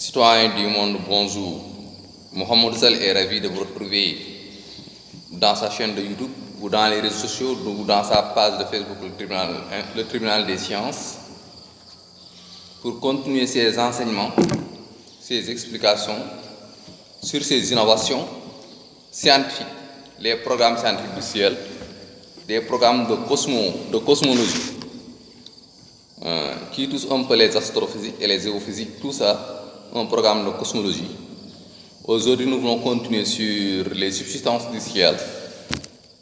Citoyens du monde, bonjour. Mohamed Sall est ravi de vous retrouver dans sa chaîne de YouTube ou dans les réseaux sociaux ou dans sa page de Facebook, le tribunal des sciences, pour continuer ses enseignements, ses explications sur ces innovations scientifiques, les programmes scientifiques du ciel, des programmes de cosmologie, qui touchent un peu les astrophysiques et les géophysiques, tout ça, un programme de cosmologie. Aujourd'hui, nous voulons continuer sur les subsistances du ciel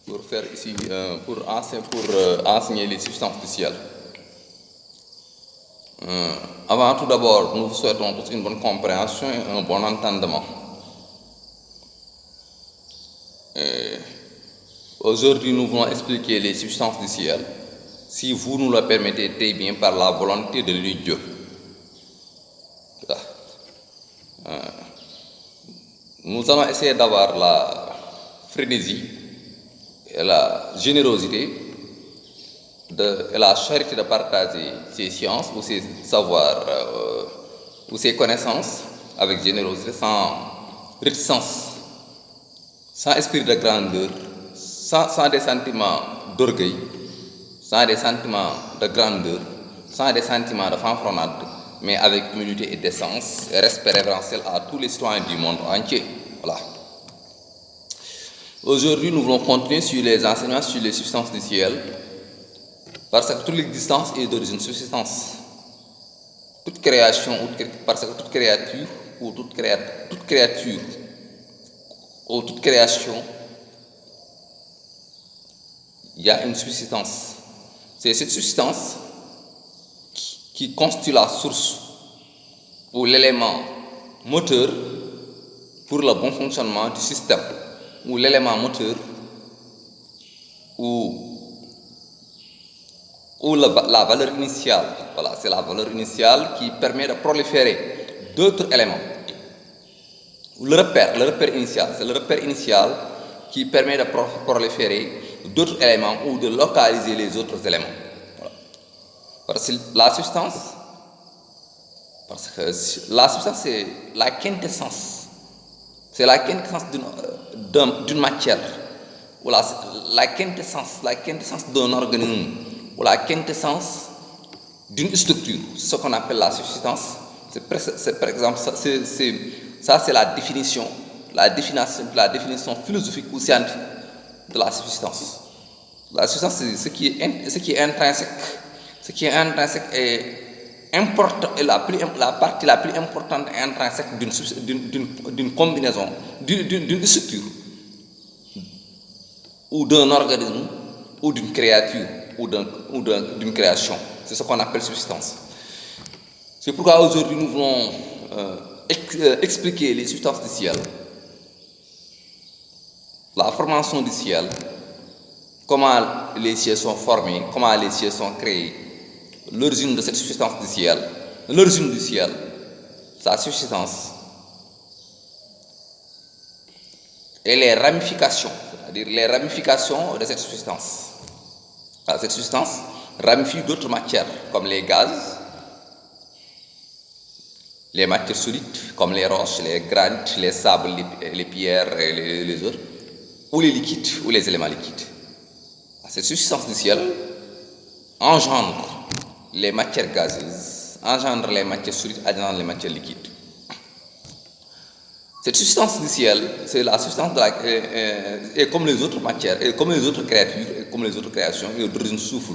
pour enseigner les substances du ciel. Avant tout d'abord, nous vous souhaitons tous une bonne compréhension et un bon entendement. Aujourd'hui, nous voulons expliquer les substances du ciel, si vous nous le permettez très bien par la volonté de l'unique Dieu. Nous allons essayer d'avoir la frénésie et la générosité et la charité de partager ces sciences ou ces savoirs ou ces connaissances avec générosité, sans réticence, sans esprit de grandeur, sans des sentiments d'orgueil, sans des sentiments de grandeur, sans des sentiments de fanfaronnade, mais avec humilité et décence et respect révérentiel à tous les citoyens du monde entier. Voilà. Aujourd'hui, nous voulons continuer sur les enseignements sur les substances du ciel, parce que toute l'existence est d'origine subsistance. Toute création, parce que toute créature ou toute créature ou toute création, il y a une subsistance. C'est cette subsistance qui constitue la source ou l'élément moteur pour le bon fonctionnement du système, ou l'élément moteur ou la valeur initiale. Voilà, c'est la valeur initiale qui permet de proliférer d'autres éléments. Le repère initial, c'est le repère initial qui permet de proliférer d'autres éléments ou de localiser les autres éléments. Voilà. Parce que la substance, c'est la quintessence. C'est la quintessence d'une matière, ou la quintessence d'un organisme, ou la quintessence d'une structure. C'est ce qu'on appelle la substance. C'est par exemple, c'est la définition philosophique ou scientifique de la substance. La substance, c'est ce qui est intrinsèque. Ce qui est intrinsèque est important, et la partie la plus importante et intrinsèque d'une combinaison, d'une structure, ou d'un organisme, ou d'une créature, ou d'une création. C'est ce qu'on appelle substance. C'est pourquoi aujourd'hui nous voulons expliquer les substances du ciel, la formation du ciel, comment les cieux sont formés, comment les cieux sont créés, l'origine de cette substance du ciel, l'origine du ciel, sa subsistance, et les ramifications, c'est-à-dire les ramifications de cette substance. Alors, cette substance ramifie d'autres matières, comme les gaz, les matières solides, comme les roches, les granites, les sables, les pierres et les autres, ou les liquides, ou les éléments liquides. Cette substance du ciel engendre les matières gazeuses, engendre les matières solides, engendre les matières liquides. Cette substance du ciel, c'est la substance et comme les autres matières, et comme les autres créatures, et comme les autres créations, est d'origine soufre.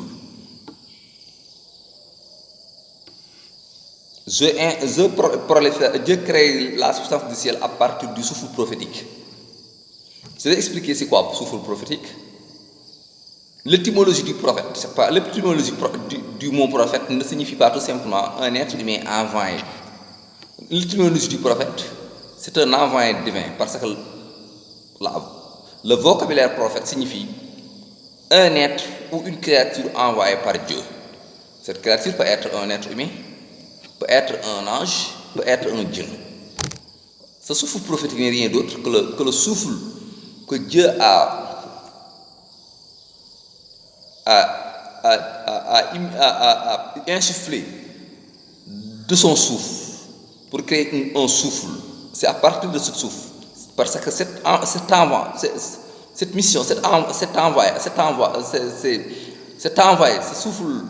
Dieu crée la substance du ciel à partir du souffle prophétique. Je vais expliquer c'est quoi le souffle prophétique. L'étymologie du prophète, c'est pas l'étymologie du mot prophète ne signifie pas tout simplement un être humain envoyé. L'étymologie du prophète, c'est un envoyé divin, parce que le vocabulaire prophète signifie un être ou une créature envoyée par Dieu. Cette créature peut être un être humain, peut être un ange, peut être un djinn. Ce souffle prophétique n'est rien d'autre que le souffle que Dieu a insufflé de son souffle pour créer un souffle. C'est à partir de ce souffle. Parce que cette mission, cet envoyé, ce souffle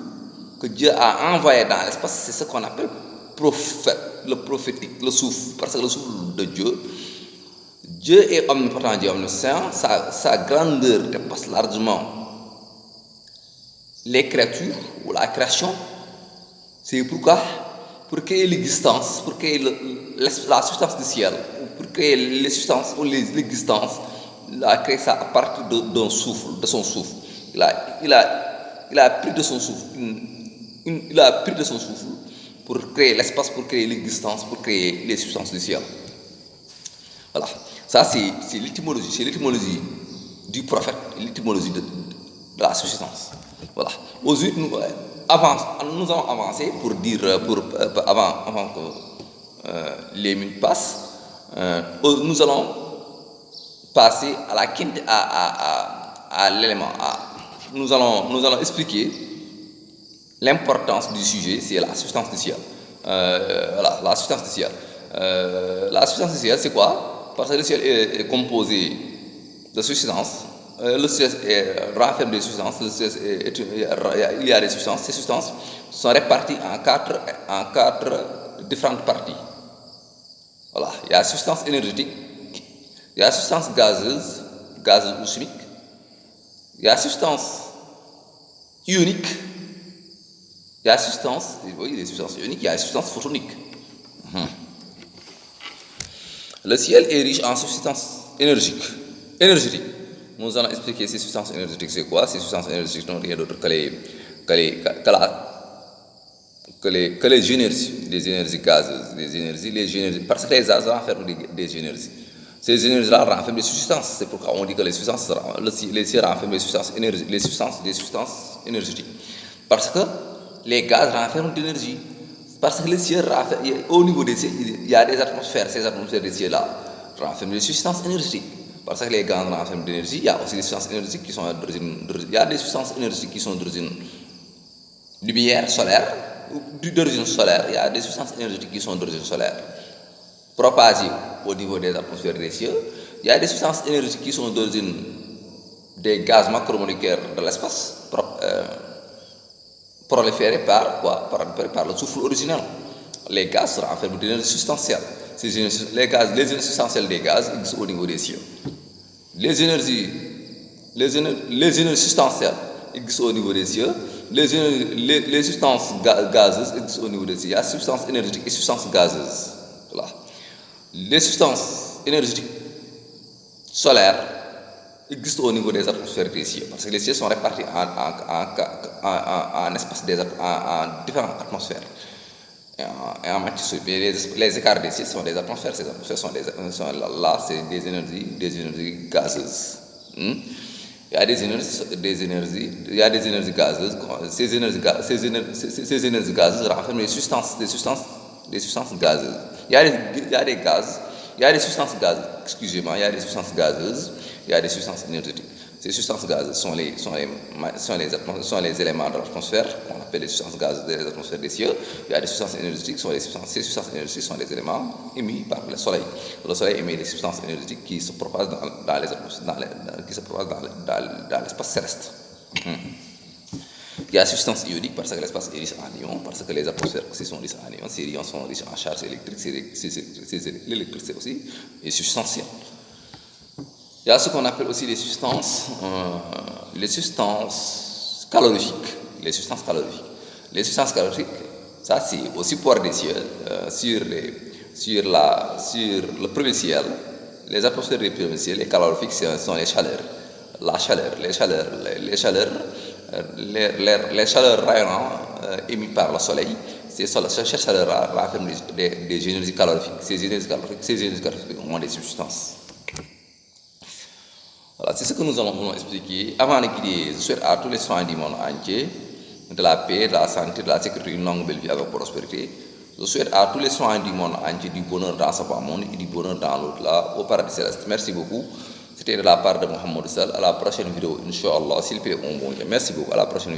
que Dieu a envoyé dans l'espace, c'est ce qu'on appelle prophète, le prophétique, le souffle. Parce que le souffle de Dieu est omnipotent, Dieu est omniscient, sa grandeur dépasse largement les créatures ou la création. C'est pourquoi, pour créer l'existence, pour créer la substance du ciel, pour créer les substances ou l'existence, il a créé ça à partir d'un souffle, de son souffle. Il a pris de son souffle, il a pris de son souffle pour créer l'espace, pour créer l'existence, pour créer les substances du ciel. Voilà. Ça, c'est l'étymologie du prophète, l'étymologie de la substance. Voilà. Aujourd'hui, nous allons avancer pour dire, avant que les minutes passent, nous allons passer à la quinte, à l'élément A. Nous allons expliquer l'importance du sujet, c'est la substance du ciel. Voilà, la substance du ciel. La substance du ciel, c'est quoi? Parce que le ciel est composé de substances. Le ciel renferme des substances. Il y a des substances. Ces substances sont réparties en quatre différentes parties. Voilà. Il y a la substance énergétique, il y a la substance gazeuse ou chimique, il y a la substance ionique, il y a la substance, oui, les substances ioniques, il y a la substance photonique. Le ciel est riche en substances énergétiques. Nous allons expliquer ces substances énergétiques, c'est quoi? Ces substances énergétiques n'ont rien d'autre que les énergies gazeuses, parce que les gaz renferment des énergies. Ces énergies-là renferment des substances. C'est pourquoi on dit que les substances renferment des substances énergétiques. Parce que les gaz renferment de l'énergie. Parce que le ciel renferme, au niveau des ciels, il y a des atmosphères. Ces atmosphères des ciels-là renferment des substances énergétiques. Parce que les gaz renferment de l'énergie, il y a aussi des substances énergétiques qui sont d'origine lumière solaire, d'origine solaire. Il y a des substances énergétiques qui sont d'origine solaire, propagées au niveau des atmosphères des cieux. Il y a des substances énergétiques qui sont d'origine des gaz macromoléculaires de l'espace, proliférés par le souffle originel. Les gaz renferment de l'énergie substantielle. Les énergies substantielles des gaz existent au niveau des cieux. Les énergies substantielles existent au niveau des cieux. Les substances gazeuses existent au niveau des cieux. Il y a substances énergétiques et substances gazeuses. Voilà. Les substances énergétiques solaires existent au niveau des atmosphères des cieux, parce que les cieux sont répartis en espace en différentes atmosphères. Et en matière, les écarts des cieux sont des atmosphères. Ces atmosphères sont c'est des énergies gazeuses. Il y a des énergies gazeuses. Ces énergies gazeuses renferment des substances gazeuses. Il y a des substances gazeuses. Excusez-moi, il y a des substances gazeuses. Il y a des substances énergétiques. Ces substances gazeuses sont les éléments de l'atmosphère, qu'on appelle les substances gazeuses des atmosphères des cieux. Il y a des substances énergétiques, ces substances énergétiques sont les éléments émis par le soleil. Le soleil émet des substances énergétiques qui se propagent dans l'espace céleste. Il y a la substance ionique, parce que l'espace est riche en ions, parce que les atmosphères aussi sont riches en ions. Ces ions sont riches en charges électriques. L'électricité aussi est substantielle. Il y a ce qu'on appelle aussi les substances calorifiques. Les substances calorifiques, ça c'est au support des cieux, sur le premier ciel, les atmosphères du premier ciel, les calorifiques sont les chaleurs. Les chaleurs rayonnantes émises par le soleil, cette chaleur renferme des énergies calorifiques. Ces énergies calorifiques ont des substances. Voilà, c'est ce que nous allons expliquer. Avant de quitter, je souhaite à tous les soins du monde entier de la paix, de la santé, de la sécurité, une longue belle vie avec prospérité. Je souhaite à tous les soins du monde entier du bonheur dans ce bas monde et du bonheur dans l'autre-là, au paradis céleste. Merci beaucoup. C'était de la part de Mohamed Sall. À la prochaine vidéo, Inch'Allah, s'il plaît, bon Dieu. Merci beaucoup. À la prochaine vidéo.